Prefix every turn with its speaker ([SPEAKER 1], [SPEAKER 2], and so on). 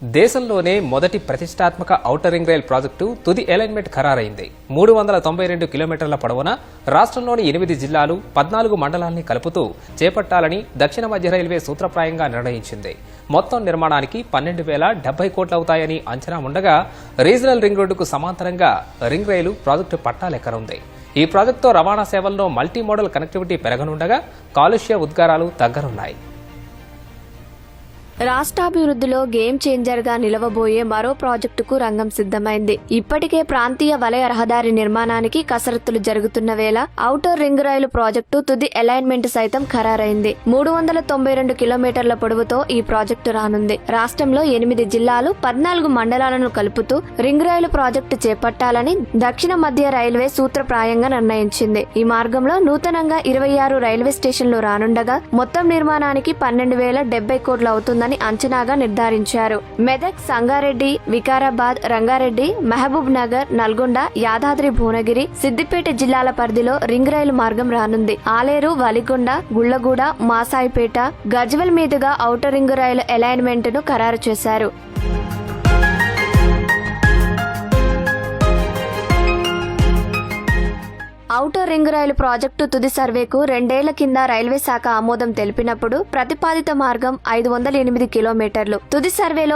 [SPEAKER 1] దేశంలోనే మొదటి ప్రతిష్టాత్మక ఔటర్ రింగ్ రైల్ ప్రాజెక్టు తుది అలైన్మెంట్ ఖరారైంది. 392 కిలోమీటర్ల పొడవున రాష్ట్రంలోని 8 జిల్లాలు 14 మండలాల్ని కలుపుతూ చేపట్టాలని దక్షిణ మధ్య రైల్వే సూత్రప్రాయంగా నిర్ణయించింది. మొత్తం నిర్మాణానికి 12,070 కోట్లవుతాయని అంచనా ఉండగా రీజనల్ రింగ్ రోడ్డుకు సమాంతరంగా రింగ్ రైలు ప్రాజెక్టు పట్టాలెక్కనుంది. ఈ ప్రాజెక్టుతో రవాణా సేవల్లో మల్టీ మోడల్ కనెక్టివిటీ పెరగనుండగా కాలుష్య ఉద్గారాలు తగ్గనున్నాయి.
[SPEAKER 2] రాష్ట్రాభివృద్ధిలో గేమ్ చేంజర్ గా నిలవబోయే మరో ప్రాజెక్టుకు రంగం సిద్ధమైంది. ఇప్పటికే ప్రాంతీయ వలయ రహదారి నిర్మాణానికి కసరత్తులు జరుగుతున్న వేళ ఔటర్ రింగ్ రైలు ప్రాజెక్టు తుది అలైన్మెంట్ సైతం ఖరారైంది. 392 కిలోమీటర్ల పొడవుతో ఈ ప్రాజెక్టు రానుంది. రాష్ట్రంలో 8 జిల్లాలు 14 మండలాలను కలుపుతూ రింగ్ రైలు ప్రాజెక్టు చేపట్టాలని దక్షిణ మధ్య రైల్వే సూత్రప్రాయంగా నిర్ణయించింది. ఈ మార్గంలో నూతనంగా 26 రైల్వే స్టేషన్లు రానుండగా మొత్తం నిర్మాణానికి 12,070 కోట్లు అవుతుందని అంచనాగా నిర్ధారించారు. మెదక్, సంగారెడ్డి, వికారాబాద్, రంగారెడ్డి, మహబూబ్ నగర్, నల్గొండ, యాదాద్రి భువనగిరి, సిద్దిపేట జిల్లాల పరిధిలో రింగ్ రైలు మార్గం రానుంది. ఆలేరు, వలిగొండ, గుళ్లగూడ, మాసాయిపేట, గజ్వెల్ మీదుగా ఔటర్ రింగ్ రైలు అలైన్మెంట్ ను ఖరారు చేశారు. ఔటర్ రింగ్ రైలు ప్రాజెక్టు తుది సర్వేకు 2 ఏళ్ల కింద రైల్వే శాఖ ఆమోదం తెలిపినప్పుడు ప్రతిపాదిత మార్గం 508 కిలోమీటర్లు. తుది సర్వేలో